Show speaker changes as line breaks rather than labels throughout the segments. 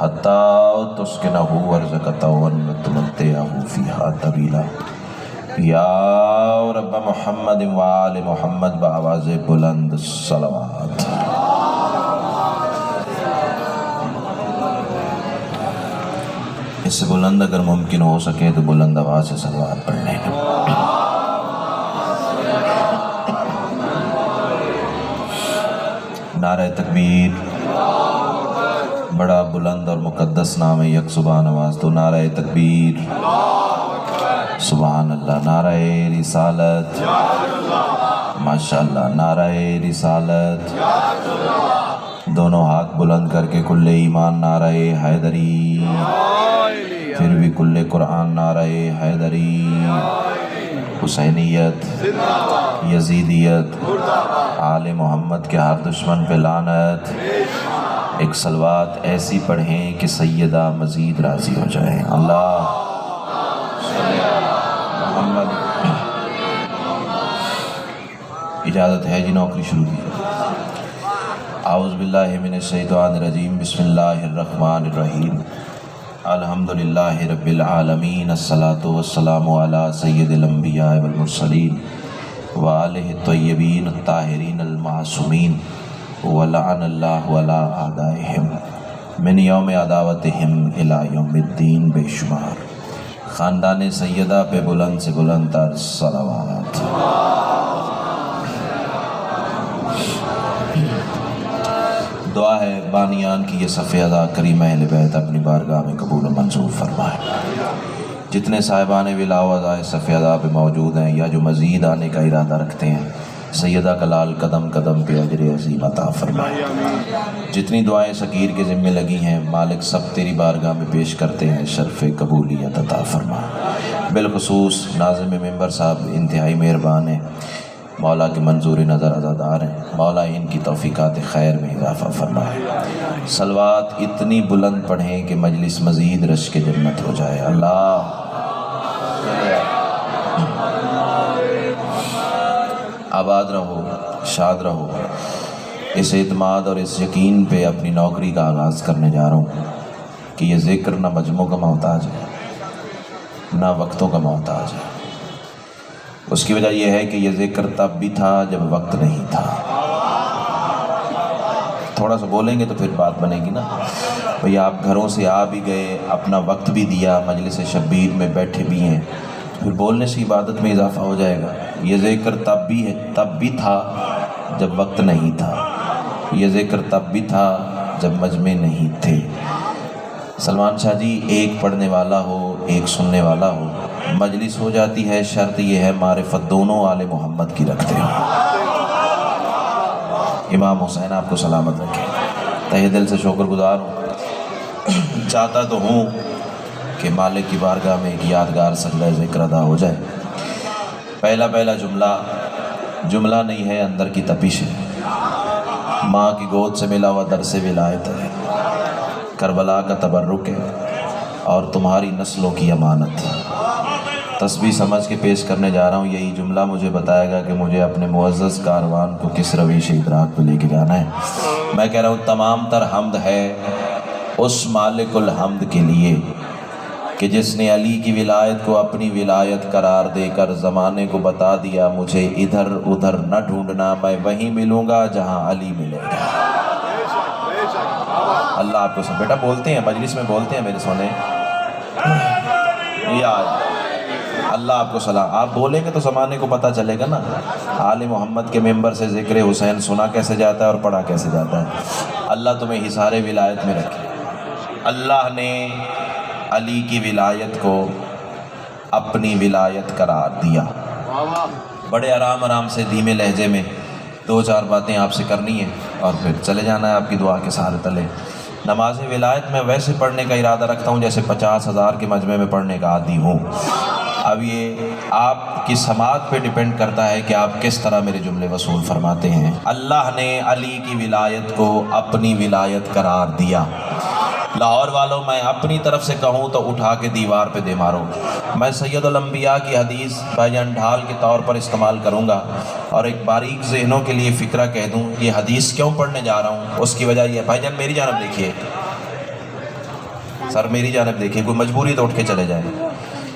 حتی تسکنہ ورزقتہ وتمتعہ فیہا طویلا۔ یا رب محمد وآل محمد بآواز بلند صلوات۔ اس سے بلند اگر ممکن ہو سکے تو بلند آواز سے صلوات پڑھ لیں۔ نعرہ تکبیر۔ بڑا بلند اور مقدس نام ہے یک زبان آواز تو نعرہ تکبیر، سبحان اللہ۔ نعرہ رسالت، ماشاءاللہ، نعرہ رسالت۔ دونوں ہاتھ بلند کر کے کل ایمان نعرہ حیدری، پھر بھی کل قرآن نعرہ حیدری، حسینیت، یزیدیت، آل محمد کے ہر دشمن پہ لعنت۔ ایک صلوات ایسی پڑھیں کہ سیدہ مزید راضی ہو جائیں۔ اللہ محمد۔ اجازت ہے جی نوکری شروع کی۔ اعوذ باللہ من الشیطان الرجیم، بسم اللہ الرحمن الرحیم۔ الحمدللہ رب العالمین، الصلاۃ والسلام علی سید الانبیاء والمرسلین وآلہ الطیبین الطاہرین المعصومین، ولعن اللہ علی اعدائہم من یوم عداوتہم الی یوم الدین۔ بے شمار خاندان سیدہ پہ بلند سے بلند تر صلوات۔ دعا ہے بانیان کی یہ صف ادا کریم اہل بیت اپنی بارگاہ میں قبول و منظور فرمائے۔ جتنے صاحبان ولا و عزائے صف ادا پہ موجود ہیں یا جو مزید آنے کا ارادہ رکھتے ہیں، سیدہ کا لال قدم قدم پہ اجر عظیم عطا فرمائے۔ جتنی دعائیں سکیر کے ذمے لگی ہیں مالک سب تیری بارگاہ میں پیش کرتے ہیں، شرف قبولیت عطا فرمائے۔ بالخصوص ناظم ممبر صاحب انتہائی مہربان ہیں، مولا کی منظور نظر عزادار ہیں، مولا ان کی توفیقات خیر میں اضافہ فرمائے۔ صلوات اتنی بلند پڑھیں کہ مجلس مزید رش کے جنت ہو جائے۔ اللہ آباد رہو، شاد رہو۔ اس اعتماد اور اس یقین پہ اپنی نوکری کا آغاز کرنے جا رہا ہوں کہ یہ ذکر نہ مجموع کا محتاج ہے نہ وقتوں کا محتاج ہے۔ اس کی وجہ یہ ہے کہ یہ ذکر تب بھی تھا جب وقت نہیں تھا۔ تھوڑا سا بولیں گے تو پھر بات بنے گی نا بھئی، آپ گھروں سے آ بھی گئے، اپنا وقت بھی دیا، مجلس شبیر میں بیٹھے بھی ہیں، پھر بولنے سے عبادت میں اضافہ ہو جائے گا۔ یہ ذکر تب بھی تھا جب وقت نہیں تھا، یہ ذکر تب بھی تھا جب مجمع نہیں تھے۔ سلمان شاہ جی، ایک پڑھنے والا ہو ایک سننے والا ہو، مجلس ہو جاتی ہے، شرط یہ ہے معرفت دونوں آل محمد کی رکھتے ہو۔ امام حسین آپ کو سلامت رکھے، تہہ دل سے شکر گزار ہوں۔ چاہتا تو ہوں کہ مالک کی بارگاہ میں ایک یادگار سجدہ ذکر ادا ہو جائے۔ پہلا جملہ نہیں ہے، اندر کی تپش ہے۔ ماں کی گود سے ملا ہوا درس ولایت ہے، کربلا کا تبرک ہے اور تمہاری نسلوں کی امانت۔ تسبیح سمجھ کے پیش کرنے جا رہا ہوں، یہی جملہ مجھے بتائے گا کہ مجھے اپنے معزز کاروان کو کس رویش ادراک پہ لے کے جانا ہے۔ میں کہہ رہا ہوں تمام تر حمد ہے اس مالک الحمد کے لیے کہ جس نے علی کی ولایت کو اپنی ولایت قرار دے کر زمانے کو بتا دیا مجھے ادھر ادھر نہ ڈھونڈنا، میں وہیں ملوں گا جہاں علی ملے گا۔ اللہ آپ کو سب بیٹا بولتے ہیں، مجلس میں بولتے ہیں میرے سونے، یاد اللہ آپ کو سلام۔ آپ بولیں گے تو زمانے کو پتہ چلے گا نا آل محمد کے ممبر سے ذکر حسین سنا کیسے جاتا ہے اور پڑھا کیسے جاتا ہے۔ اللہ تمہیں حصار ولایت میں رکھے۔ اللہ نے علی کی ولایت کو اپنی ولایت قرار دیا۔ بڑے آرام سے دھیمے لہجے میں دو چار باتیں آپ سے کرنی ہیں اور پھر چلے جانا ہے آپ کی دعا کے سہارے تلے۔ نماز ولایت میں ویسے پڑھنے کا ارادہ رکھتا ہوں جیسے 50,000 کے مجمع میں پڑھنے کا عادی ہوں۔ اب یہ آپ کی سماعت پہ ڈیپینڈ کرتا ہے کہ آپ کس طرح میرے جملے وصول فرماتے ہیں۔ اللہ نے علی کی ولایت کو اپنی ولایت قرار دیا۔ لاہور والوں، میں اپنی طرف سے کہوں تو اٹھا کے دیوار پہ دے مارو۔ میں سید الانبیاء کی حدیث بھائی جان ڈھال کے طور پر استعمال کروں گا اور ایک باریک ذہنوں کے لیے فکرہ کہہ دوں یہ حدیث کیوں پڑھنے جا رہا ہوں۔ اس کی وجہ یہ ہے بھائی جان میری جانب دیکھیے، سر میری جانب دیکھیے، کوئی مجبوری تو اٹھ کے چلے جائیں۔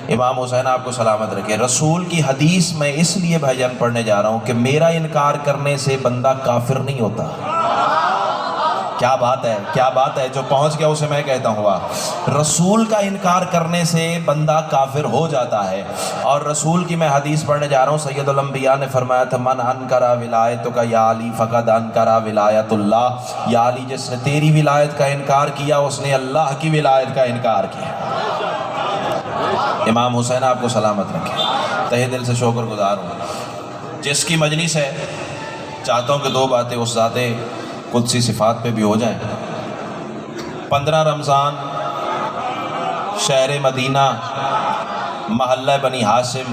امام حسین آپ کو سلامت رکھے۔ رسول کی حدیث میں اس لیے بھائی جان پڑھنے جا رہا ہوں کہ میرا انکار کرنے سے بندہ کافر نہیں ہوتا۔ کیا بات ہے، کیا بات ہے، جو پہنچ گیا اسے میں کہتا ہوں رسول کا انکار کرنے سے بندہ کافر ہو جاتا ہے۔ اور رسول کی میں حدیث پڑھنے جا رہا ہوں، سید الانبیاء نے فرمایا تھا من انکرا ولایتک یا علی فقد انکرا ولایت اللہ، یا علی جس نے تیری ولایت کا انکار کیا اس نے اللہ کی ولایت کا انکار کیا۔ امام حسین آپ کو سلامت رکھے، تہہ دل سے شکر گزار ہوں۔ جس کی مجلس ہے چاہتا ہوں کہ دو باتیں اس ذات قدسی صفات پہ بھی ہو جائیں۔ 15 رمضان شہر مدینہ محلہ بنی ہاشم،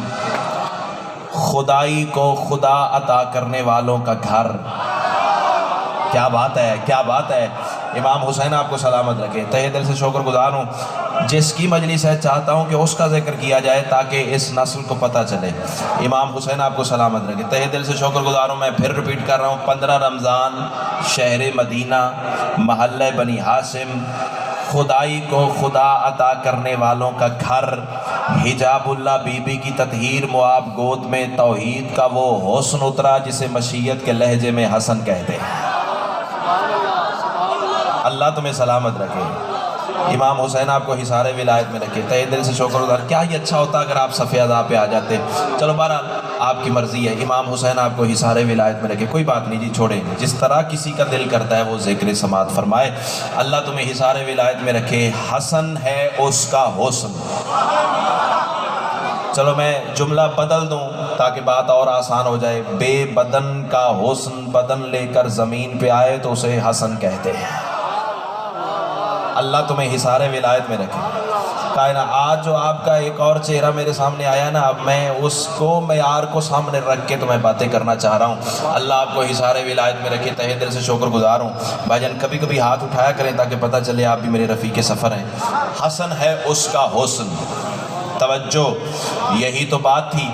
خدائی کو خدا عطا کرنے والوں کا گھر۔ کیا بات ہے، کیا بات ہے۔ امام حسین آپ کو سلامت رکھے، تہہ دل سے شکر گزار ہوں۔ جس کی مجلس ہے چاہتا ہوں کہ اس کا ذکر کیا جائے تاکہ اس نسل کو پتہ چلے۔ امام حسین آپ کو سلامت رکھے، تہہ دل سے شکر گزار ہوں۔ میں پھر رپیٹ کر رہا ہوں، 15 رمضان شہر مدینہ محلہ بنی ہاشم، خدائی کو خدا عطا کرنے والوں کا گھر، حجاب اللہ بی بی کی تطہیر، معاب گود میں توحید کا وہ حسن اترا جسے مشیت کے لہجے میں حسن کہتے ہیں۔ اللہ تمہیں سلامت رکھے، امام حسین آپ کو حصار ولایت میں رکھے، تہہ دل سے شکر گزار۔ کیا ہی اچھا ہوتا اگر آپ صف اعضاء پہ آ جاتے۔ چلو بہرحال آپ کی مرضی ہے، امام حسین آپ کو حصار ولایت میں رکھے، کوئی بات نہیں جی، چھوڑیں، جس طرح کسی کا دل کرتا ہے وہ ذکر سماعت فرمائے۔ اللہ تمہیں حصار ولایت میں رکھے۔ حسن ہے اس کا حسن۔ چلو میں جملہ بدل دوں تاکہ بات اور آسان ہو جائے۔ بے بدن کا حسن بدن لے کر زمین پہ آئے تو اسے حسن کہتے ہیں۔ اللہ تمہیں حصار ولایت میں رکھے۔ کائنہ آج جو آپ کا ایک اور چہرہ میرے سامنے آیا نا، اب میں اس کو معیار کو سامنے رکھ کے تو میں باتیں کرنا چاہ رہا ہوں۔ اللہ آپ کو حصار ولایت میں رکھے، تہہ دل سے شکر گزار ہوں۔ بھائی جان کبھی کبھی ہاتھ اٹھایا کریں تاکہ پتہ چلے آپ بھی میرے رفیق سفر ہیں۔ حسن ہے اس کا حسن۔ توجہ، یہی تو بات تھی۔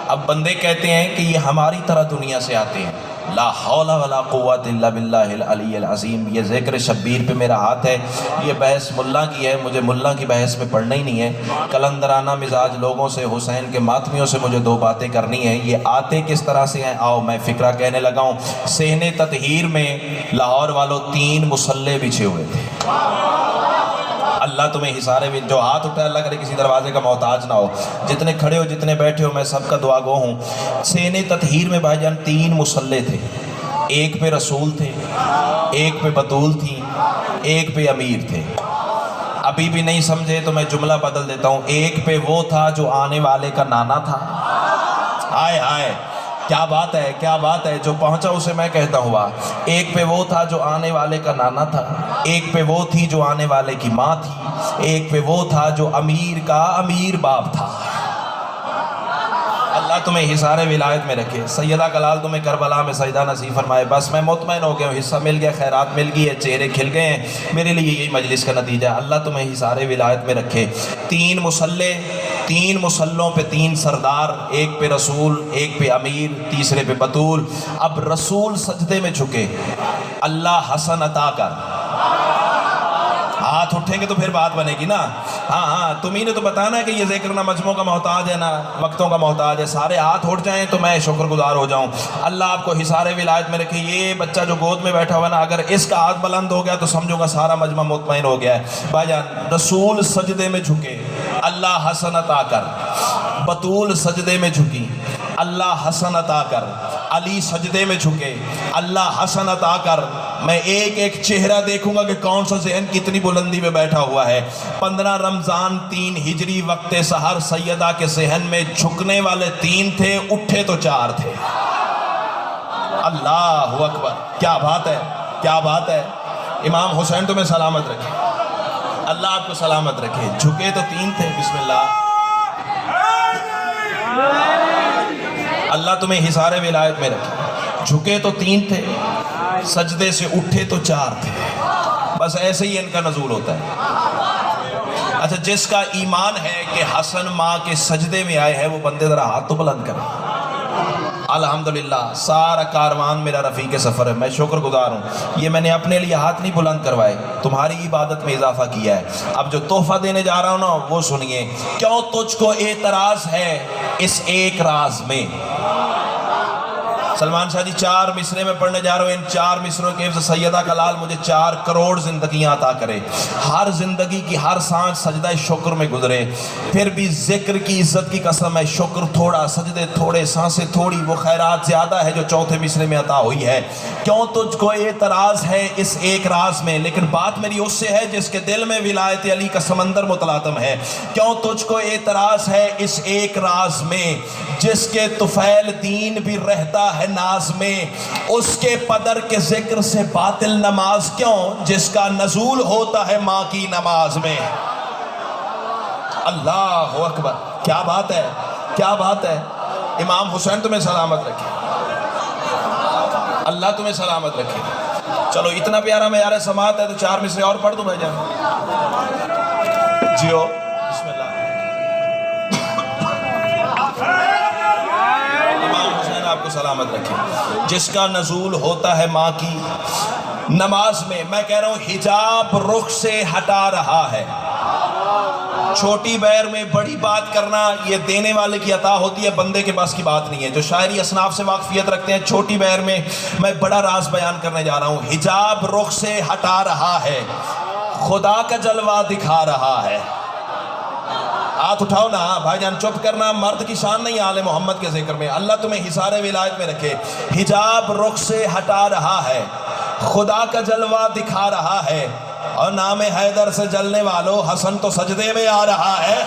اب بندے کہتے ہیں کہ یہ ہماری طرح دنیا سے آتے ہیں۔ لا حول ولا قوت الا باللہ العلی العظیم۔ یہ ذکر شبیر پہ میرا ہاتھ ہے، یہ بحث ملا کی ہے، مجھے ملا کی بحث میں پڑھنا ہی نہیں ہے۔ کلندرانہ مزاج لوگوں سے، حسین کے ماتمیوں سے مجھے دو باتیں کرنی ہیں۔ یہ آتے کس طرح سے ہیں، آؤ میں فکرہ کہنے لگا ہوں۔ صحن تطہیر میں لاہور والوں 3 مصلے بچھے ہوئے تھے۔ اللہ تمہیں حصار ولایت، جو ہاتھ اٹھائے اللہ کرے کسی دروازے کا محتاج نہ ہو، جتنے کھڑے ہو جتنے بیٹھے ہو میں سب کا دعا گو ہوں۔ صحن تطہیر میں بھائی جان 3 مصلے تھے، ایک پہ رسول تھے، ایک پہ بطول تھی، ایک پہ امیر تھے۔ ابھی بھی نہیں سمجھے تو میں جملہ بدل دیتا ہوں۔ ایک پہ وہ تھا جو آنے والے کا نانا تھا۔ ہائے ہائے، کیا بات ہے، کیا بات ہے، جو پہنچا اسے میں کہتا ہوا۔ ایک پہ وہ تھا جو آنے والے کا نانا تھا، ایک پہ وہ تھی جو آنے والے کی ماں تھی، ایک پہ وہ تھا جو امیر کا امیر باپ تھا۔ اللہ تمہیں حصار ولایت میں رکھے۔ سیدہ کلال تمہیں کربلا میں سجدہ نصیب فرمائے۔ بس میں مطمئن ہو گیا ہوں، حصہ مل گیا، خیرات مل گئی ہے، چہرے کھل گئے ہیں، میرے لیے یہی مجلس کا نتیجہ ہے۔ اللہ تمہیں حصار ولایت میں رکھے۔ 3 مصلے، 3 مصلوں پہ 3 سردار، ایک پہ رسول، ایک پہ امیر، تیسرے پہ بطول۔ اب رسول سجدے میں جھکے، اللہ حسن عطا کر۔ ہاتھ اٹھیں گے تو پھر بات بنے گی نا۔ ہاں تمہیں نے تو بتانا ہے کہ یہ ذکر نہ مجموع کا محتاج ہے نہ وقتوں کا محتاج ہے۔ سارے ہاتھ اٹھ جائیں تو میں شکر گزار ہو جاؤں۔ اللہ آپ کو حصار ولایت میں رکھے۔ یہ بچہ جو گود میں بیٹھا ہوا نا، اگر اس کا ہاتھ بلند ہو گیا تو سمجھو گا سارا مجمع مطمئن ہو گیا ہے۔ بھائی جان رسول سجدے میں جھکے، اللہ حسن عطا کر۔ بطول سجدے میں جھکی، اللہ حسن عطا کر۔ علی سجدے میں جھکے، اللہ حسن عطا کر۔ میں ایک ایک چہرہ دیکھوں گا کہ کون سا ذہن کتنی بلندی میں بیٹھا ہوا ہے۔ 15 رمضان 3 ہجری وقت سحر سیدہ کے ذہن میں جھکنے والے 3 تھے، اٹھے تو 4 تھے۔ اللہ اکبر، کیا بات ہے، کیا بات ہے۔ امام حسین تمہیں سلامت رکھے، اللہ آپ کو سلامت رکھے۔ جھکے تو 3 تھے، بسم اللہ۔ اللہ تمہیں حصار ولایت میں رکھے۔ جھکے تو 3 تھے، سجدے سے اٹھے تو 4 تھے۔ بس ایسے ہی ان کا نزول ہوتا ہے۔ اچھا، جس کا ایمان ہے کہ حسن ماں کے سجدے میں آئے ہیں وہ بندے ذرا ہاتھ تو بلند کریں۔ الحمدللہ سارا کاروان میرا رفیق سفر ہے، میں شکر گزار ہوں۔ یہ میں نے اپنے لیے ہاتھ نہیں بلند کروائے، تمہاری عبادت میں اضافہ کیا ہے۔ اب جو تحفہ دینے جا رہا ہوں نا وہ سنیے، کیوں تجھ کو اعتراض ہے اس ایک راز میں۔ سلمان شاہ جی 4 مصرے میں پڑھنے جا رہا ہوں، ان 4 مصروں کے حفظ سیدہ کا لال مجھے 4 کروڑ زندگیاں عطا کرے، ہر زندگی کی ہر سانس سجدہ شکر میں گزرے، پھر بھی ذکر کی عزت کی قسم ہے، شکر تھوڑا، سجدے تھوڑے، سانسیں تھوڑی، وہ خیرات زیادہ ہے جو 4تھے مصرے میں عطا ہوئی ہے۔ کیوں تجھ کو اعتراض ہے اس ایک راز میں، لیکن بات میری اس سے ہے جس کے دل میں ولایت علی کا سمندر متلاطم ہے۔ کیوں تجھ کو اعتراض ہے اس ایک راز میں، جس کے طفیل دین بھی رہتا ہے ناز میں، اس کے پدر کے ذکر سے باطل نماز کیوں، جس کا نزول ہوتا ہے ماں کی نماز میں۔ اللہ اکبر، کیا بات ہے، کیا بات ہے۔ امام حسین تمہیں سلامت رکھے، اللہ تمہیں سلامت رکھے۔ چلو اتنا پیارا معیار سماعت ہے تو 4 مصرے اور پڑھ دوں بھائی جان، جیو بسم اللہ۔ آپ کو سلامت رکھے، جس کا نزول ہوتا ہے ماں کی نماز میں۔ میں کہہ رہا ہوں حجاب رخ سے ہٹا رہا ہے۔ چھوٹی بیر میں بڑی بات کرنا یہ دینے والے کی عطا ہوتی ہے، بندے کے پاس کی بات نہیں ہے۔ جو شاعری اصناف سے واقفیت رکھتے ہیں، چھوٹی بیر میں میں بڑا راز بیان کرنے جا رہا ہوں۔ حجاب رخ سے ہٹا رہا ہے، خدا کا جلوہ دکھا رہا ہے۔ ہاتھ اٹھاؤ نا بھائی جان، چپ کرنا مرد کی شان نہیں آل محمد کے ذکر میں۔ اللہ تمہیں حصار ولایت میں رکھے۔ حجاب رخ سے ہٹا رہا ہے، خدا کا جلوہ دکھا رہا ہے، اور نام حیدر سے جلنے والوں حسن تو سجدے میں آ رہا ہے۔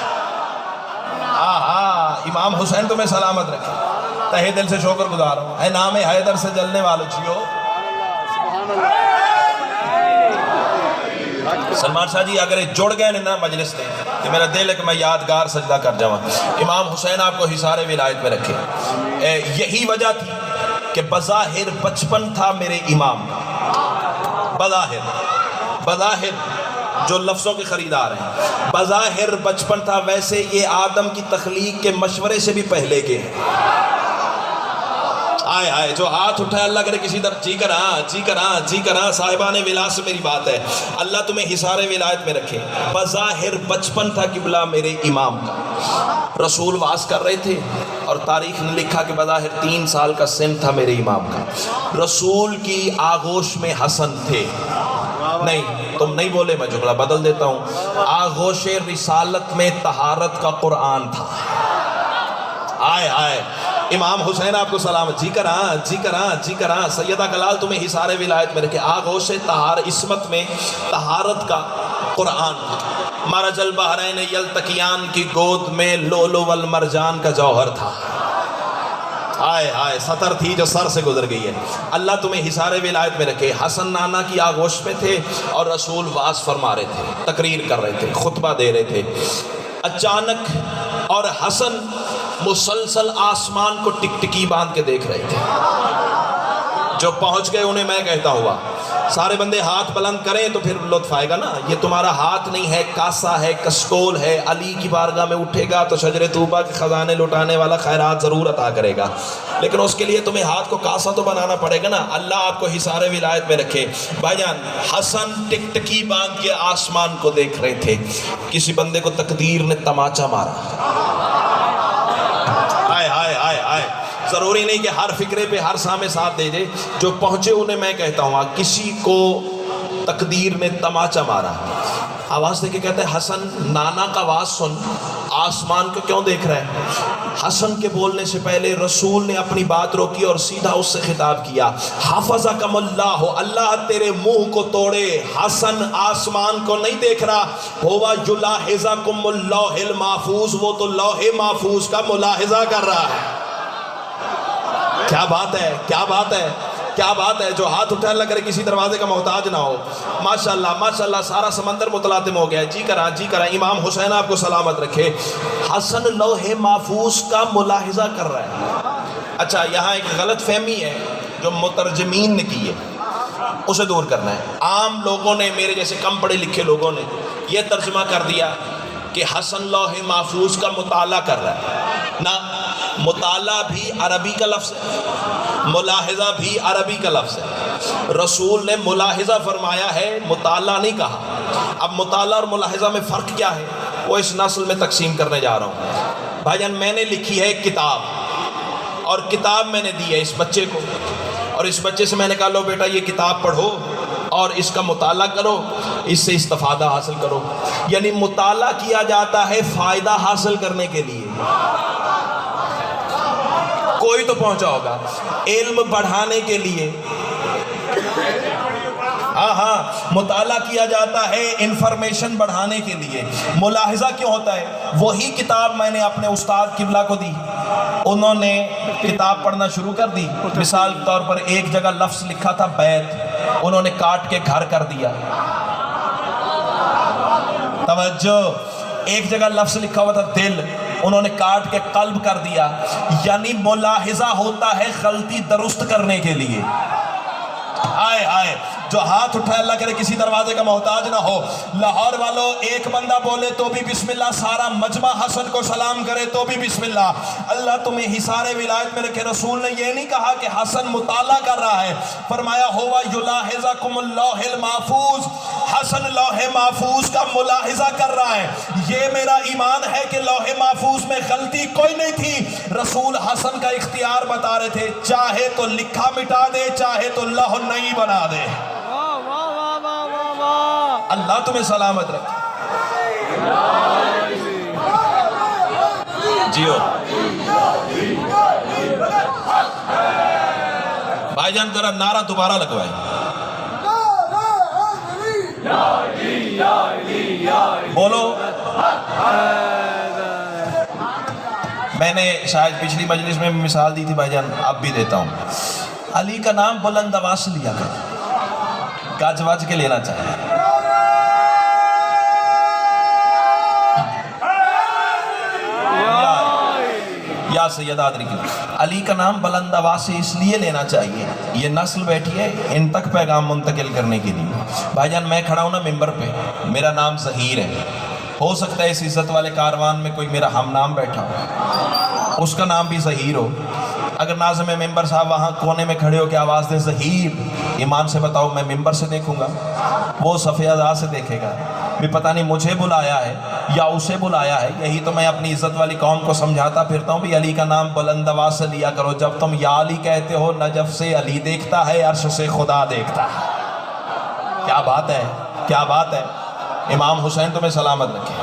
امام حسین تمہیں سلامت رکھے، تہہ دل سے شکر گزار ہوں۔ اے نام حیدر سے جلنے والوں جیو۔ سلمان شاہ جی اگر جڑ گئے نا مجلس سے تو میرا دل ہے کہ میں یادگار سجدہ کر جاؤں۔ امام حسین آپ کو حصار ولایت میں رکھے۔ یہی وجہ تھی کہ بظاہر بچپن تھا میرے امام کا، بظاہر جو لفظوں کے خریدار ہیں، بظاہر بچپن تھا، ویسے یہ آدم کی تخلیق کے مشورے سے بھی پہلے کے ہیں۔ آئے آئے جو ہاتھ اٹھائے اللہ کرے کسی در جی کراں صاحبان ولا سے میری بات ہے، اللہ تمہیں حصار ولایت میں رکھے۔ بظاہر بچپن تھا قبلہ میرے امام کا، رسول واس کر رہے تھے اور تاریخ نے لکھا کہ بظاہر 3 سال کا سن تھا میرے امام کا۔ رسول کی آغوش میں حسن تھے، نہیں تم نہیں بولے، میں جملہ بدل دیتا ہوں، آغوش رسالت میں طہارت کا قرآن تھا۔ آئے آئے امام حسین آپ کو سلامت، جی کراں سیدہ کلال تمہیں حصار ولایت میں رکھے۔ آغوش طہار عصمت میں طہارت کا قرآن تھا۔ مرج البحرین یلتقیان کی گود میں لولو والمرجان کا جوہر تھا۔ آئے سطر تھی جو سر سے گزر گئی ہے۔ اللہ تمہیں حصار ولایت میں رکھے۔ حسن نانا کی آغوش میں تھے اور رسول واز فرما رہے تھے، تقریر کر رہے تھے، خطبہ دے رہے تھے۔ اچانک اور حسن مسلسل آسمان کو ٹکٹکی باندھ کے دیکھ رہے تھے۔ جو پہنچ گئے انہیں میں کہتا ہوا، سارے بندے ہاتھ بلند کریں تو پھر لطف آئے گا نا۔ یہ تمہارا ہاتھ نہیں ہے، کاسا ہے، کسکول ہے۔ علی کی بارگاہ میں اٹھے گا تو شجر طوبہ کے خزانے لٹانے والا خیرات ضرور عطا کرے گا، لیکن اس کے لیے تمہیں ہاتھ کو کاسا تو بنانا پڑے گا نا۔ اللہ آپ کو حصار ولایت میں رکھے۔ بھائی جان حسن ٹکٹکی باندھ کے آسمان کو دیکھ رہے تھے، کسی بندے کو تقدیر نے تماچا مارا۔ آئے ضروری نہیں کہ ہر فکرے پہ ہر سامنے ساتھ دے دے، جو پہنچے انہیں میں کہتا ہوں کسی کو تقدیر نے تماچا مارا۔ آواز دے کے کہتے ہیں حسن نانا کا آواز سن، آسمان کو کیوں دیکھ رہا ہے؟ حسن کے بولنے سے پہلے رسول نے اپنی بات روکی اور سیدھا اس سے خطاب کیا، حفظکم اللہ، اللہ تیرے منہ کو توڑے۔ حسن آسمان کو نہیں دیکھ رہا، ہوا یلاحظکم اللوح المحفوظ، وہ تو لوح محفوظ کا ملاحظہ کر رہا ہے۔ کیا بات ہے، کیا بات ہے، کیا بات ہے۔ جو ہاتھ اٹھا اللہ کرے کسی دروازے کا محتاج نہ ہو۔ ماشاءاللہ سارا سمندر متلاطم ہو گیا ہے۔ جی کراں امام حسین آپ کو سلامت رکھے۔ حسن لوح محفوظ کا ملاحظہ کر رہا ہے۔ اچھا یہاں ایک غلط فہمی ہے جو مترجمین نے کی ہے، اسے دور کرنا ہے۔ عام لوگوں نے، میرے جیسے کم پڑھے لکھے لوگوں نے یہ ترجمہ کر دیا کہ حسن لوح محفوظ کا مطالعہ کر رہا ہے۔ نہ، مطالعہ بھی عربی کا لفظ ہے، ملاحظہ بھی عربی کا لفظ ہے۔ رسول نے ملاحظہ فرمایا ہے، مطالعہ نہیں کہا۔ اب مطالعہ اور ملاحظہ میں فرق کیا ہے وہ اس نسل میں تقسیم کرنے جا رہا ہوں۔ بھائی جان میں نے لکھی ہے کتاب، اور کتاب میں نے دی ہے اس بچے کو، اور اس بچے سے میں نے کہا لو بیٹا یہ کتاب پڑھو اور اس کا مطالعہ کرو، اس سے استفادہ حاصل کرو۔ یعنی مطالعہ کیا جاتا ہے فائدہ حاصل کرنے کے لیے، کوئی تو پہنچا ہوگا، علم بڑھانے کے لیے۔ ہاں مطالعہ کیا جاتا ہے انفارمیشن بڑھانے کے لیے۔ ملاحظہ کیوں ہوتا ہے؟ وہی کتاب میں نے اپنے استاد قبلہ کو دی، انہوں نے کتاب پڑھنا شروع کر دی۔ مثال کے طور پر ایک جگہ لفظ لکھا تھا بیت، انہوں نے کاٹ کے گھر کر دیا۔ توجہ، ایک جگہ لفظ لکھا ہوا تھا دل، انہوں نے کاٹ کے قلب کر دیا۔ یعنی ملاحظہ ہوتا ہے غلطی درست کرنے کے لیے۔ آئے آئے جو ہاتھ اٹھائے اللہ کرے کسی دروازے کا محتاج نہ ہو۔ لاہور والوں ایک بندہ بولے تو بھی بسم اللہ، سارا مجمع حسن کو سلام کرے تو بھی بسم اللہ۔ اللہ تمہیں حصار ولایت میں رکھے۔ رسول نے یہ نہیں کہا کہ حسن مطالعہ کر رہا ہے، فرمایا ہوا یلاحظکم اللوح المحفوظ، حسن لوح محفوظ کا ملاحظہ کر رہا ہے۔ یہ میرا ایمان ہے کہ لوح محفوظ میں غلطی کوئی نہیں تھی۔ رسول حسن کا اختیار بتا رہے تھے، چاہے تو لکھا مٹا دے، چاہے تو لوح نئی بنا دے۔ اللہ تمہیں سلامت رکھے۔ جیو بھائی جان ذرا نعرہ دوبارہ لگوائے۔ بولو۔ میں نے شاید پچھلی مجلس میں مثال دی تھی بھائی جان، اب بھی دیتا ہوں۔ علی کا نام بلند آواز سے لیا کر، گج وج کے لینا چاہیے۔ یا سید آدری کی علی کا نام بلند آواز سے اس لیے لینا چاہیے، یہ نسل بیٹھی ہے ان تک پیغام منتقل کرنے کے لیے۔ بھائی جان میں کھڑا ہوں نا ممبر پہ، میرا نام ظہیر ہے، ہو سکتا ہے اس عزت والے کاروان میں کوئی میرا ہم نام بیٹھا ہو، اس کا نام بھی ظہیر ہو۔ اگر ناظم ممبر صاحب وہاں کونے میں کھڑے ہو کے آواز دے ظہیر، ایمان سے بتاؤ میں ممبر سے دیکھوں گا، وہ صفحہ اعضاء سے دیکھے گا بھی پتہ نہیں مجھے بلایا ہے یا اسے بلایا ہے۔ یہی تو میں اپنی عزت والی قوم کو سمجھاتا پھرتا ہوں بھی علی کا نام بلند آواز سے لیا کرو۔ جب تم یا علی کہتے ہو، نجف سے علی دیکھتا ہے، عرش سے خدا دیکھتا ہے۔ کیا بات ہے، کیا بات ہے۔ امام حسین تمہیں سلامت رکھے۔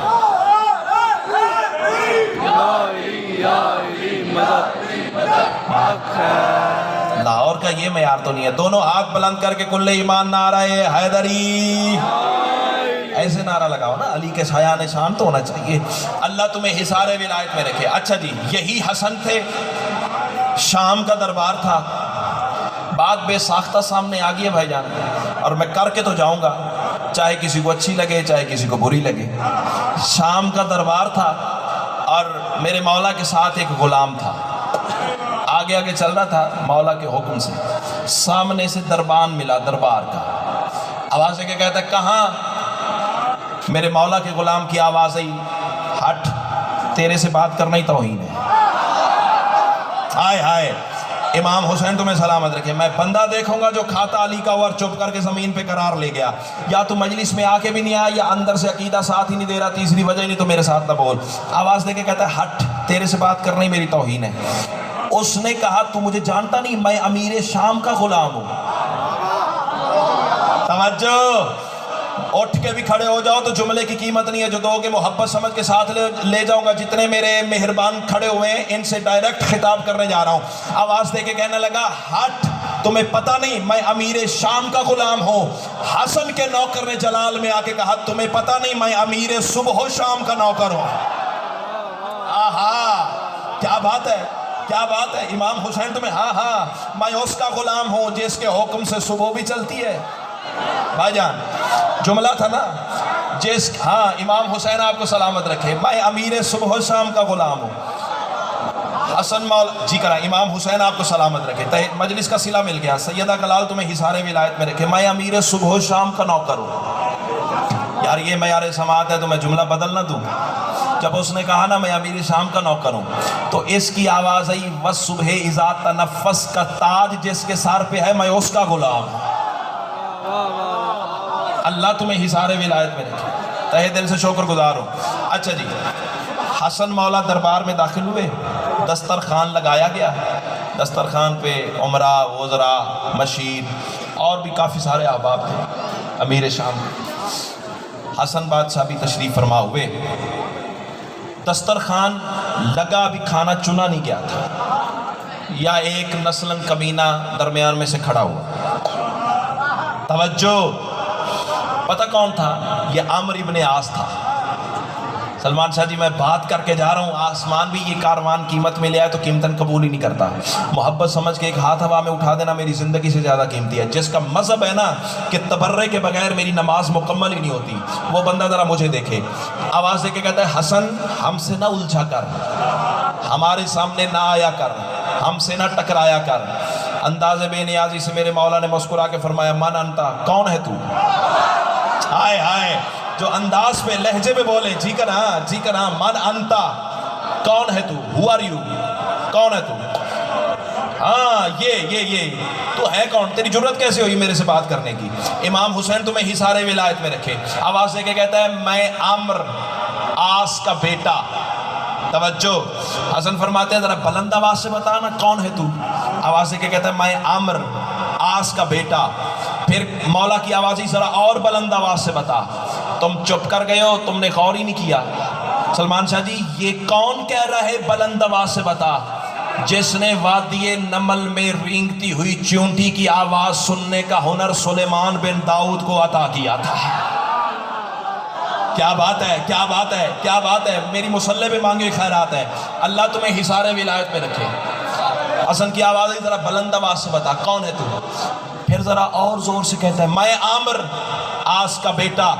لاہور کا یہ معیار تو نہیں ہے، دونوں ہاتھ بلند کر کے کل ایمان نعرہ حیدری، ایسے نعرہ لگاؤ نا، علی کے سایہ شان تو ہونا چاہیے۔ اللہ تمہیں حصار ولایت میں رکھے۔ اچھا جی، یہی حسن تھے، شام کا دربار تھا، بات بے ساختہ سامنے آ گئی ہے بھائی جان، اور میں کر کے تو جاؤں گا، چاہے کسی کو اچھی لگے چاہے کسی کو بری لگے۔ شام کا دربار تھا اور میرے مولا کے ساتھ ایک غلام تھا، آگے آگے چل رہا تھا مولا کے حکم سے۔ سامنے سے دربان ملا، دربار کا، آواز ہے کہ کہتا ہے کہاں؟ میرے مولا کے غلام کی آواز آئی، ہٹ، تیرے سے بات کرنا ہی توہین ہے۔ ہائے ہائے، امام حسین تمہیں سلامت رکھے۔ میں بندہ دیکھوں گا جو کھاتا علی کا اور چپ کر کے زمین پہ قرار لے گیا، یا تو مجلس میں آ کے بھی نہیں آیا یا اندر سے عقیدہ ساتھ ہی نہیں دے رہا، تیسری وجہ ہی نہیں تو میرے ساتھ نہ بول۔ آواز دے کے کہتا ہے ہٹ، تیرے سے بات کرنا ہی میری توہین ہے۔ اس نے کہا تو مجھے جانتا نہیں، میں امیر شام کا غلام ہوں۔ توجہ، اٹھ کے بھی کھڑے ہو جاؤ تو جملے کی قیمت نہیں ہے، جو دو گے محبت سمجھ کے ساتھ لے جاؤں گا۔ جتنے میرے مہربان کھڑے ہوئے ہیں ان سے ڈائریکٹ خطاب کرنے جا رہا ہوں۔ آواز دے کے کہنے لگا ہٹ، تمہیں پتہ نہیں میں امیر شام کا غلام ہوں۔ حسن کے نوکر نے جلال میں آ کے کہا تمہیں پتہ نہیں میں امیر صبح و شام کا نوکر ہوں۔ آہا، کیا بات ہے، کیا بات ہے۔ امام حسین تمہیں، ہاں میں اس کا غلام ہوں جس کے حکم سے صبح بھی چلتی ہے۔ بھائی جان جملہ تھا نا، ہاں امام حسین آپ کو سلامت رکھے، میں امیر صبح و شام کا غلام ہوں۔ حسن مولا جی کرا، امام حسین آپ کو سلامت رکھے، مجلس کا صلہ مل گیا۔ سیدہ کلال تمہیں حصار ولایت میں رکھے، میں امیر صبح و شام کا نوکر ہوں۔ یار یہ معیار سماعت ہے تو میں جملہ بدل نہ دوں۔ جب اس نے کہا نا میں امیر شام کا نوکر ہوں، تو اس کی آواز آئی وَالصُّبْحِ اِذَا تَنَفَّسَ کا تاج جس کے سر پہ ہے میں اس کا غلام ہوں۔ اللہ تمہیں حصار ولایت میں رکھے، تہہ دل سے شکر گزار ہوں۔ اچھا جی، حسن مولا دربار میں داخل ہوئے، دسترخوان لگایا گیا، دسترخوان پہ عمرہ، وزراء، مشیر اور بھی کافی سارے احباب تھے امیر شام۔ حسن بادشاہ بھی تشریف فرما ہوئے، دسترخوان لگا، بھی کھانا چنا نہیں گیا تھا، یا ایک نسلاً کمینہ درمیان میں سے کھڑا ہوا۔ توجہ، پتہ کون تھا؟ یہ عمرو ابن عاص تھا۔ سلمان شاہ جی میں بات کر کے جا رہا ہوں، آسمان بھی یہ کاروان قیمت میں لے آئے تو قیمتاً قبول ہی نہیں کرتا۔ محبت سمجھ کے ایک ہاتھ ہوا میں اٹھا دینا میری زندگی سے زیادہ قیمتی ہے۔ جس کا مذہب ہے نا کہ تبرے کے بغیر میری نماز مکمل ہی نہیں ہوتی، وہ بندہ ذرا مجھے دیکھے۔ آواز دے کے کہتا ہے حسن ہم سے نہ الجھا کر، ہمارے سامنے نہ آیا کر، ہم سے نہ ٹکرایا کر۔ انداز بے نیازی سے میرے مولا نے مسکرا کے فرمایا من انتا، کون ہے تو؟ ہائے ہائے، جو انداز پہ لہجے پہ بولے، جی کنا من انتا، کون ہے تو؟ who are you؟ کون ہے تو؟ ہاں یہ تو ہے کون؟ تیری جرت کیسے ہوئی میرے سے بات کرنے کی؟ امام حسین تمہیں حصار ولایت میں رکھے۔ آواز دے کے کہتا ہے میں عمرو عاص کا بیٹا۔ توجہ، حسن فرماتے ہیں ذرا بلند آواز سے بتانا کون ہے تو؟ آواز دے کے کہتا ہے میں عمرو عاص کا بیٹا۔ پھر مولا کی آواز ہی ذرا اور بلند آواز سے بتا۔ تم چپ کر گئے ہو، تم نے غور ہی نہیں کیا۔ سلمان شاہ جی یہ کون کہہ رہا ہے بلند آواز سے بتا؟ جس نے وادی نمل میں رینگتی ہوئی چونٹی کی آواز سننے کا ہنر سلیمان بن داؤد کو عطا کیا تھا۔ کیا بات ہے، کیا بات ہے، کیا بات ہے، میری مسلح پہ مانگے خیرات ہے۔ اللہ تمہیں حصار ولایت میں رکھے۔ حسن کی آواز ہے ذرا بلند آواز سے بتا کون ہے تو؟ پھر ذرا اور زور سے کہتا ہے میں عمرو عاص کا بیٹا۔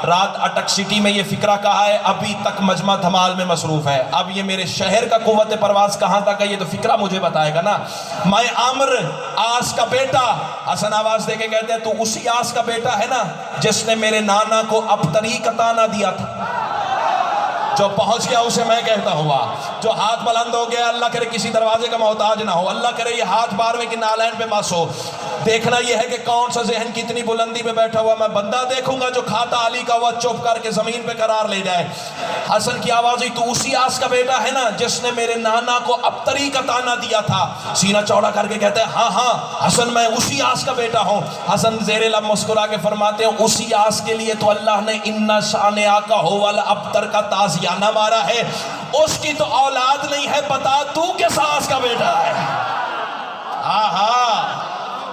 رات اٹک سٹی میں یہ فکرہ کہا ہے، ابھی تک مجمع دھمال میں مصروف ہے۔ اب یہ میرے شہر کا قوت پرواز کہاں تک ہے یہ تو فکرہ مجھے بتائے گا نا۔ میں عمرو عاص کا بیٹا۔ حسن آواز دے کے کہتے ہیں تو اسی عاص کا بیٹا ہے نا جس نے میرے نانا کو ابتری کا تانا دیا تھا؟ جو پہنچ گیا اسے میں کہتا ہوا، جو ہاتھ بلند ہو گیا اللہ کرے کسی دروازے کا محتاج نہ ہو، اللہ کرے یہ ہاتھ باروے کی نالین پہ مس ہو۔ دیکھنا یہ ہے کہ کون سا ذہن کتنی بلندی پہ بیٹھا ہوا، میں بندہ دیکھوں گا جو کھاتا علی کا ہوا چپ کر کے زمین پہ قرار لے جائے۔ حسن کی آواز ہوئی تو اسی عاص کا بیٹا ہے نا جس نے میرے نانا کو ابتری کا تانا دیا تھا؟ سینہ چوڑا کر کے کہتے ہیں ہاں حسن میں اسی عاص کا بیٹا ہوں۔ حسن زیر لب مسکرا کے فرماتے ہیں اسی عاص کے لیے تو اللہ نے ان شانئک هو الابتر کا تازیانہ مارا ہے، اس کی تو اولاد نہیں ہے، بتا تو کس عاص کا بیٹا ہے؟ ہاں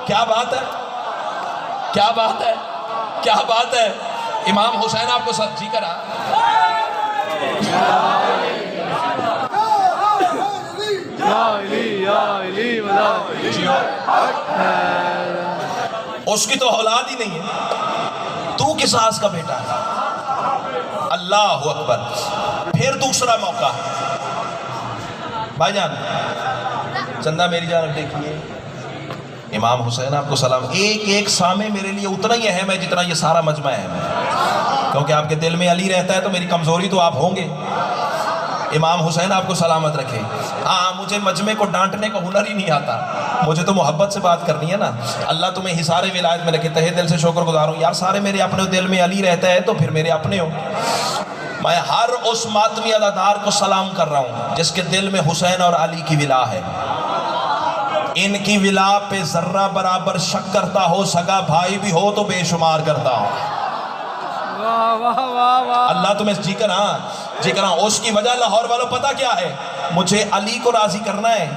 کیا بات ہے، کیا بات ہے، کیا بات ہے۔ امام حسین آپ کو سب جی کرا اس کی تو اولاد ہی نہیں ہے، تو کس عاص کا بیٹا ہے؟ اللہ اکبر۔ پھر دوسرا موقع، بھائی جان چندہ میری جانب دیکھیے، امام حسین آپ کو سلام۔ ایک ایک سامع میرے لیے اتنا ہی اہم ہے جتنا یہ سارا مجمع اہم ہے، کیونکہ آپ کے دل میں علی رہتا ہے تو میری کمزوری تو آپ ہوں گے۔ امام حسین آپ کو سلامت رکھے۔ ہاں مجھے مجمع کو ڈانٹنے کا ہنر ہی نہیں آتا، مجھے تو محبت سے بات کرنی ہے نا۔ اللہ تمہیں حصار ولایت میں رکھے، تہہ دل سے شکر گزار ہوں۔ یار سارے میرے اپنے دل میں علی رہتا ہے تو پھر میرے اپنے ہو۔ میں ہر اس ماتمی ادادار کو سلام کر رہا ہوں جس کے دل میں حسین اور علی کی ولا ہے۔ ان کی ولا پہ ذرہ برابر شک کرتا ہو، سگا بھائی بھی ہو تو بے شمار کرتا ہو۔ اللہ تمہیں جی کنا اس کی وجہ لاہور والوں پتہ کیا ہے؟ مجھے علی کو راضی کرنا ہے،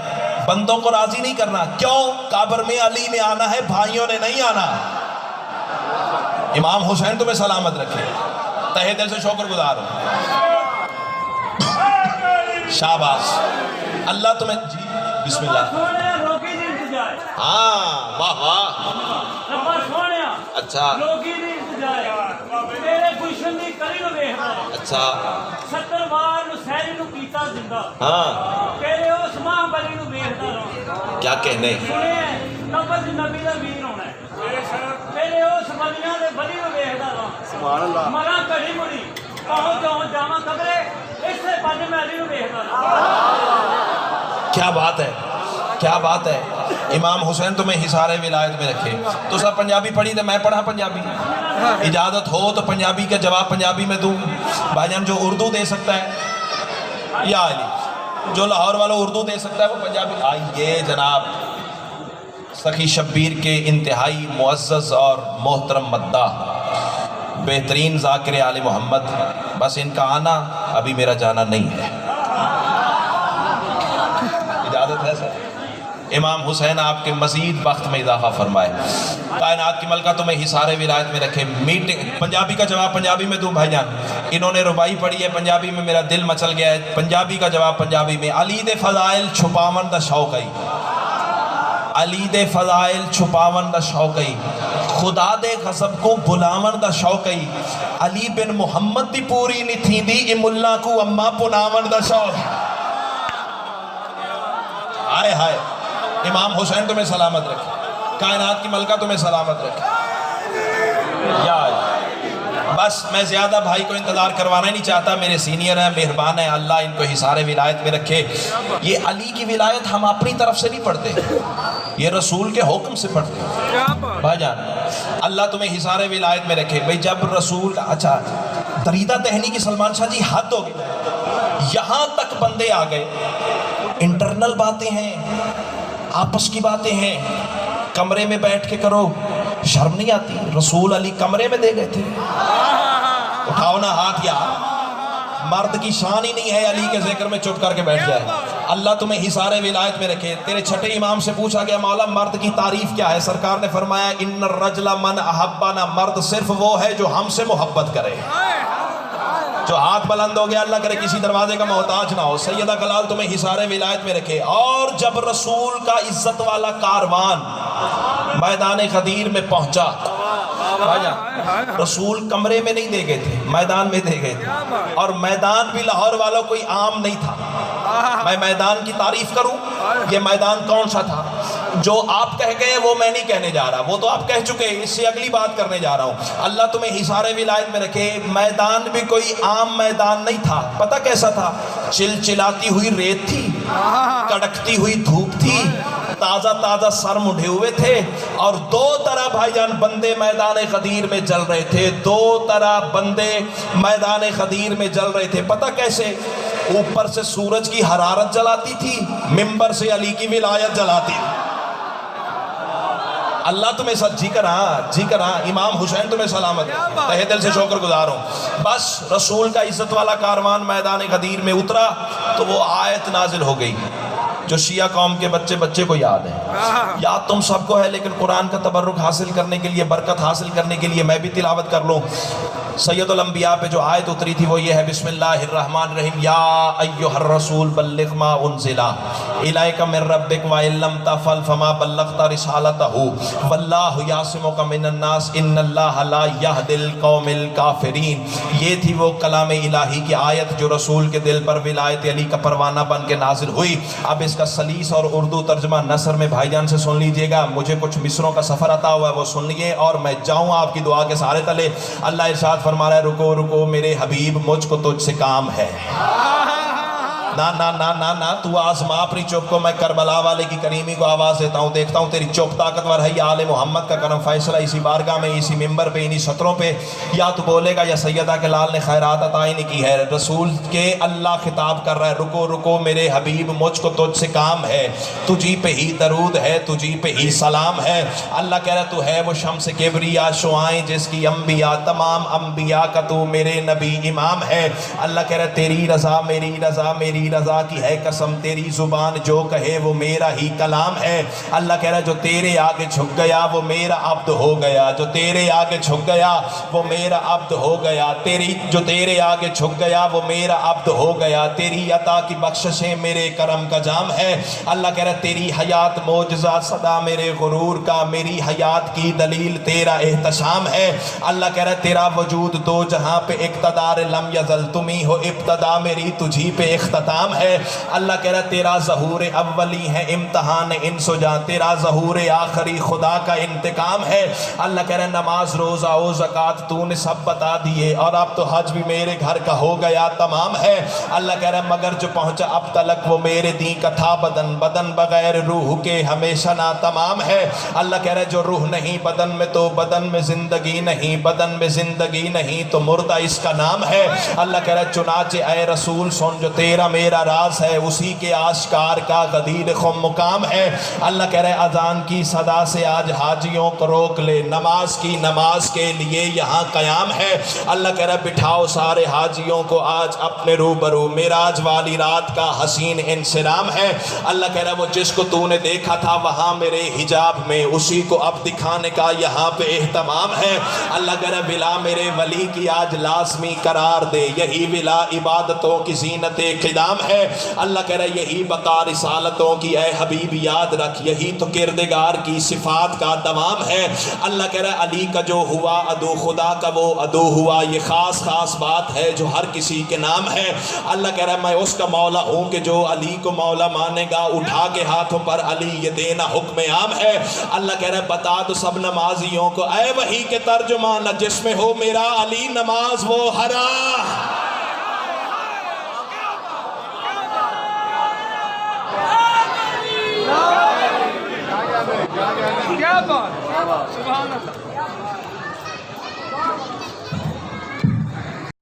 بندوں کو راضی نہیں کرنا۔ کیوں؟ قبر میں علی نے آنا ہے، بھائیوں نے نہیں آنا۔ امام حسین تمہیں سلامت رکھے، تہہ دل سے شکر گزار ہوں۔ شاباش، اللہ تمہیں جی بسم اللہ۔ ہاں واہ واہ، اچھا اچھا ہاں کیا کہنے۔ کیا بات ہے، کیا بات ہے. امام حسین تمہیں حصار ولایت میں رکھے. تو سب پنجابی پڑھی تو میں پڑھا پنجابی. اجازت ہو تو پنجابی کا جواب پنجابی میں دوں. بھائی جان جو اردو دے سکتا ہے یا علی، جو لاہور والا اردو دے سکتا ہے وہ پنجابی. آئیے جناب سخی شبیر کے انتہائی معزز اور محترم مداح، بہترین ذاکر آل محمد. بس ان کا آنا ابھی میرا جانا نہیں ہے. اجازت ہے سر؟ امام حسین آپ کے مزید وقت میں اضافہ فرمائے. کائنات کی ملکہ تمہیں حصار ولایت میں رکھے. میٹنگ پنجابی کا جواب پنجابی میں دوں. بھائی جان انہوں نے ربائی پڑھی ہے پنجابی میں، میرا دل مچل گیا ہے. پنجابی کا جواب پنجابی میں. علی دے فضائل چھپاون دا شوق ہے، علی دے فضائل چھپاون دا شوق ہے، خدا دے غضب کو بلاون دا شوق ہے. علی بن محمد دی پوری نہیں تھی دی ام اللہ کو اما پناون دا شوق. ہائے ہائے. امام حسین تمہیں سلامت رکھے، کائنات کی ملکہ تمہیں سلامت رکھے. یاد بس میں زیادہ بھائی کو انتظار کروانا ہی نہیں چاہتا. میرے سینئر ہیں، مہربان ہیں، اللہ ان کو حصار ولایت میں رکھے. یہ علی کی ولایت ہم اپنی طرف سے نہیں پڑھتے، یہ رسول کے حکم سے پڑھتے ہیں. بھائی جان اللہ تمہیں حصار ولایت میں رکھے. بھئی جب رسول کا اچھا دریدہ دہنی کی سلمان شاہ جی حد ہو گئی. یہاں تک بندے آ گئے، انٹرنل باتیں ہیں، آپس کی باتیں ہیں، کمرے میں بیٹھ کے کرو، شرم نہیں آتی؟ رسول علی کمرے میں دے گئے تھے. اٹھاؤ نا ہاتھ یار، مرد کی شان ہی نہیں ہے علی کے ذکر میں چپ کر کے بیٹھ جائے. اللہ تمہیں حصار ولایت میں رکھے. تیرے چھٹے امام سے پوچھا گیا مولا مرد کی تعریف کیا ہے؟ سرکار نے فرمایا ان الرجل من احبنا، مرد صرف وہ ہے جو ہم سے محبت کرے. جو ہاتھ بلند ہو گیا اللہ کرے کسی دروازے کا محتاج نہ ہو. سیدہ کلال تمہیں حصار ولایت میں رکھے. اور جب رسول کا عزت والا کاروان میدان غدیر میں پہنچا، رسول کمرے میں نہیں دے گئے تھے، میدان میں دے گئے تھے. اور میدان بھی لاہور والوں کوئی عام نہیں تھا. میں میدان کی تعریف کروں، یہ میدان کون سا تھا؟ جو آپ کہہ گئے وہ میں نہیں کہنے جا رہا، وہ تو آپ کہہ چکے، اس سے اگلی بات کرنے جا رہا ہوں. اللہ تمہیں حصار ولایت میں رکھے. میدان بھی کوئی عام میدان نہیں تھا. پتہ کیسا تھا؟ چلچلاتی ہوئی ریت تھی، کڑکتی ہوئی دھوپ تھی، تازہ تازہ سر مڈھے ہوئے تھے، اور دو طرح بھائی جان بندے میدان غدیر میں جل رہے تھے. دو طرح بندے میدان غدیر میں جل رہے تھے. پتہ کیسے؟ اوپر سے سورج کی حرارت جلاتی تھی، منبر سے علی کی ولایت جلاتی تھی. اللہ تمہیں جی کراں امام حسین تمہیں سلامت ہے. تہہ دل سے شکر گزار ہوں. بس رسول کا عزت والا کاروان میدان غدیر میں اترا تو وہ آیت نازل ہو گئی جو شیعہ قوم کے بچے کو یاد ہے. یاد تم سب کو ہے، لیکن قرآن کا تبرک حاصل کرنے کے لیے، برکت حاصل کرنے کے لیے میں بھی تلاوت کر لوں. سید الانبیاء پہ جو آیت اتری تھی وہ یہ ہے، بسم اللہ الرحمن الرحیم. یا ایھا الرسول بلغ ما انزل الیک من ربک وان لم تفعل فما بلغت رسالتہ واللہ یعصمک من الناس ان اللہ لا یہدی القوم الکافرین. یہ تھی وہ کلام الہی کی آیت جو رسول کے دل پر ولایت علی کا پروانہ بن کے نازل ہوئی. اب اس کا سلیس اور اردو ترجمہ نثر میں بھائی جان سے سن لیجئے گا. مجھے کچھ مصروں کا سفر عطا ہوا ہے، وہ سن لیے اور میں جاؤں آپ کی دعا کے سہارے تلے. اللہ ارشاد فرما رہا ہے رکو رکو میرے حبیب مجھ کو تجھ سے کام ہے. نا نا نا نا نا تو آزما اپنی چپ کو. میں کربلا والے کی کریمی کو آواز دیتا ہوں، دیکھتا ہوں تیری چپ طاقتور ہے. یا آل محمد کا کرم فیصلہ اسی بارگاہ میں، اسی ممبر پہ، انہی سطروں پہ. یا تو بولے گا یا سیدہ کے لال نے خیرات عطا ہی نہیں کی ہے. رسول کے اللہ خطاب کر رہا ہے رکو رکو میرے حبیب مجھ کو تجھ سے کام ہے. تجھی پہ ہی درود ہے، تجھی پہ ہی سلام ہے. اللہ کہہ رہا تو ہے وہ شمس کبریا شعائیں جس کی انبیاء تمام انبیاء کا تو میرے نبی امام ہے. اللہ کہہ رہا تیری رضا میری رضا میری رضا کی ہے قسم، تیری زبان جو کہے وہ میرا ہی کلام ہے. اللہ کہہ رہا جو تیرے آگے جھک گیا وہ میرا عبد ہو گیا، جو تیرے آگے جھک گیا وہ میرا عبد ہو گیا. جو تیرے آگے جھک گیا وہ میرا عبد ہو گیا. تیری عطا کی بخششیں میرے کرم کا جام ہے. اللہ کہہ رہا تیری حیات معجزہ صدا میرے غرور کا، میری حیات کی دلیل تیرا احتشام ہے. اللہ کہہ رہا تیرا وجود دو جہاں پہ اقتدار لم یزل، تمہیں ہو ابتدا میری تجھی پہ اختتام
اختتام ہے. اللہ کہہ رہا ہے تیرا ظہور اولی ہے امتحان انس و جان، تیرا ظہور آخری خدا کا انتقام ہے. اللہ کہہ رہا ہے نماز روزہ و زکوٰۃ تو نے سب بتا دیے، اور اب تو حج بھی میرے گھر کا ہو گیا تمام ہے. اللہ کہہ رہا ہے مگر جو پہنچا اب تلک وہ میرے دین کا تھا بدن، بدن بغیر روح کے ہمیشہ نا تمام ہے. اللہ کہہ رہا ہے جو روح نہیں بدن میں تو بدن میں زندگی نہیں، بدن میں زندگی نہیں تو مردہ اس کا نام ہے. اللہ کہہ رہا ہے چنانچہ اے رسول سن جو تیرا میرا راز ہے، اسی کے آشکار کا غدیر خم مقام ہے. اللہ کہہ رہا ہے اذان کی صدا سے آج حاجیوں کو روک لے، نماز کی نماز کے لیے یہاں قیام ہے. اللہ کہہ رہا ہے بٹھاؤ سارے حاجیوں کو آج اپنے روبرو، معراج والی رات کا حسین انسلام ہے. اللہ کہہ رہا ہے وہ جس کو تو نے دیکھا تھا وہاں میرے حجاب میں، اسی کو اب دکھانے کا یہاں پہ اہتمام ہے. اللہ کہہ رہا ہے ولا میرے ولی کی آج لازمی قرار دے، یہی ولا عبادتوں کی زینت قدام ہے. اللہ کہہ رہا ہے یہی بقا رسالتوں کی اے حبیب یاد رکھ، یہی تو کردگار کی صفات کا دوام ہے. اللہ کہہ رہا ہے علی کا جو ہوا عدو خدا کا وہ عدو ہوا، یہ خاص خاص بات ہے جو ہر کسی کے نام ہے. اللہ کہہ رہا ہے میں اس کا مولا ہوں کہ جو علی کو مولا مانے گا اٹھا کے ہاتھوں پر علی یہ دینا حکم عام ہے. اللہ کہہ رہا ہے بتا تو سب نمازیوں کو اے وحی کے ترجمان جس میں ہو میرا علی نماز وہ ہرا.
کیا بات، سبحان اللہ.